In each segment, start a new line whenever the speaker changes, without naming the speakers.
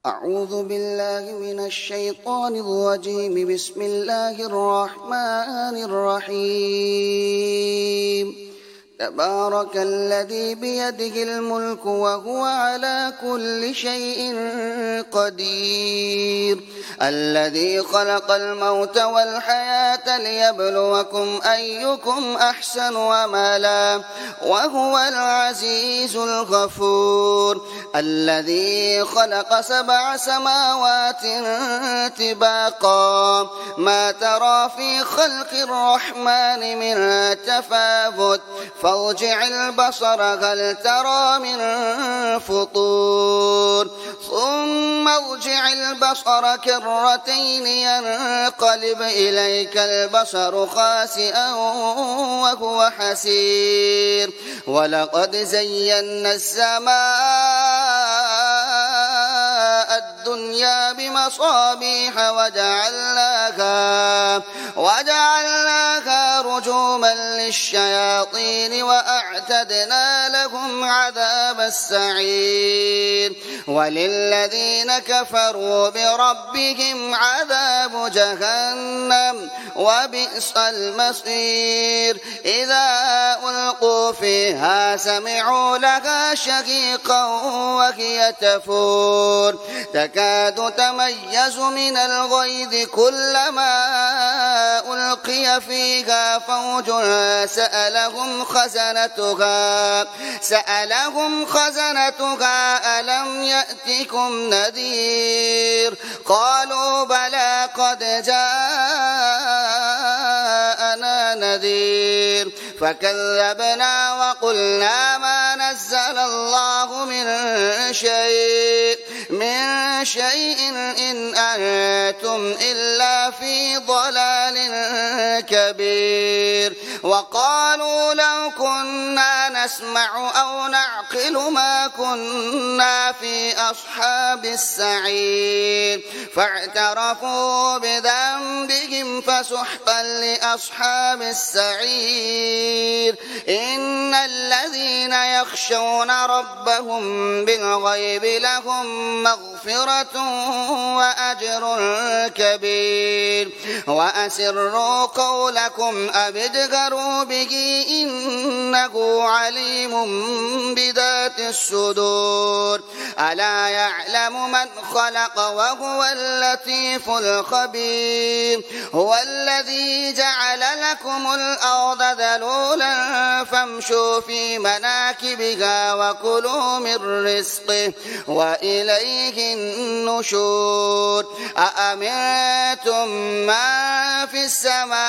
أعوذ بالله من الشيطان الرجيم. بسم الله الرحمن الرحيم. تبارك الذي بيده الملك وهو على كل شيء قدير. الذي خلق الموت والحياة ليبلوكم أيكم أحسن عملا وهو العزيز الغفور. الذي خلق 7 سماوات طباقا ما ترى في خلق الرحمن من تفاوت فارجع البصر هل ترى من فطور ثم ارجع البصر كرتين ينقلب إليك البصر خاسئا وهو حسير. ولقد زينا السماء الدنيا بمصابيح وجعلناها رجوما للشياطين وأعتدنا لهم عذاب السعير. وللذين كفروا بربهم عذاب جهنم وبئس المصير. إذا ألقوا فيها سمعوا لها شهيقا وهي تفور تكاد تميز من الغيظ كلما ألقي فيها فوج سألهم خزنتها ألم يأتكم نذير قالوا بلى قد جاءنا نذير فكذبنا وقلنا ما نزل الله من شيء إن أنتم إلا في ضلال كبير. وقالوا لو كنا نسمع أو نعقل ما كنا في أصحاب السعير فاعترفوا بذنبهم فسحقا لأصحاب السعير. إن الذين يخشون ربهم بالغيب لهم مغفرة وأجر كبير. وأسروا قولكم أو اجهروا به إنه عليم بذات الصدور. ألا يعلم من خلق وهو اللطيف الخبير. هو الذي جعل لكم الأرض ذلولا فامشوا في مناكبها وكلوا من رزقه وإليه النشور. أأمنتم من في السماء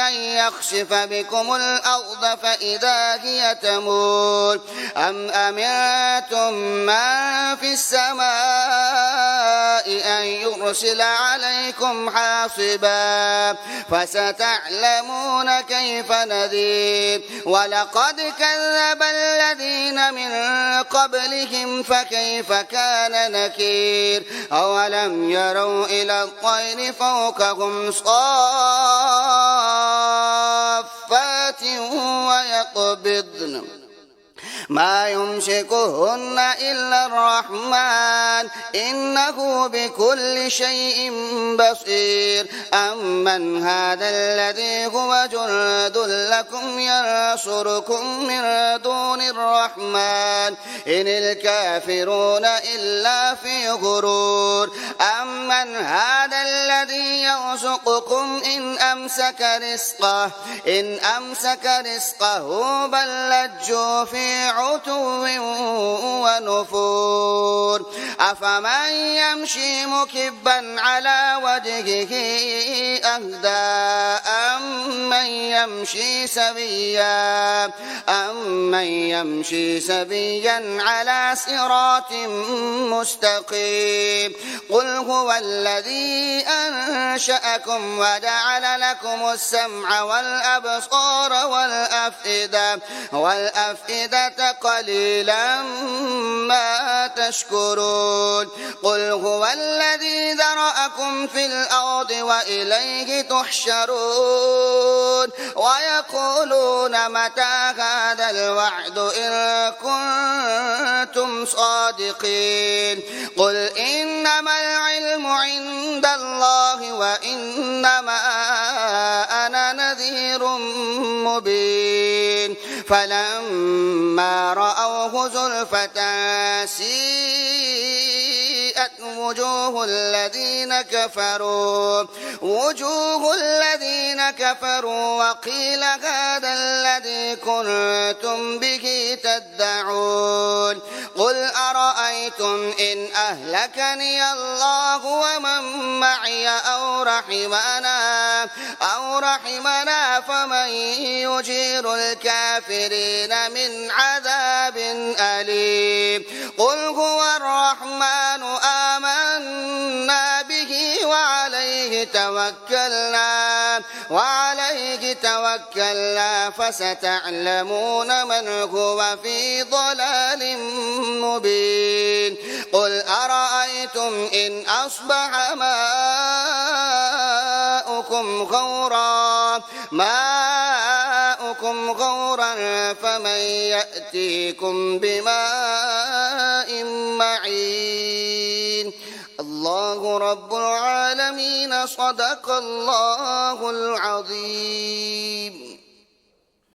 أن يخسف بكم الأرض فإذا هي تمور أم أمنتم من في السماء أن يرسل عليكم حاصبا فستعلمون كيف نذير. ولقد كذب الذين من قبلهم فكيف كان نكير. أولم يروا إلى الطير فوقهم صافات ويقبضن ما يمسكهن إلا الرحمن إنه بكل شيء بصير. أمن هذا الذي هو جند لكم ينصركم من دون الرحمن إن الكافرون إلا في غرور. أمن هذا الذي يرزقكم إن أمسك رزقه بل لجوا في عتو ونفور. أفمن يمشي مكبا على وجهه أهدى أمن يمشي سويا على صراط مستقيم. قل هو الذي أنشأكم وجعل لكم السمع والأبصار والأفئدة قليلا ما تشكرون. تشركون قل هو الذي ذرأكم في الأرض وإليه تحشرون ويقولون متى هذا الوعد إن كنتم صادقين قل إنما العلم عند الله وإنما أنا نذير مبين فلما رأوه زلفة سيئت وجوه الذين كفروا وقيل هذا الذي كنتم به تدعون قل أرأيتم إن أهلكني الله ومن معي أو رحمنا فمن يجير الكافرين من عذاب أليم قل هو الرحمن آمنا به وعليه توكلنا فستعلمون من هو في ضلال مبين قل أرأيتم إن أصبح ماؤكم غورا فمن يأتيكم بماء معين الله رب العالمين صدق الله العظيم.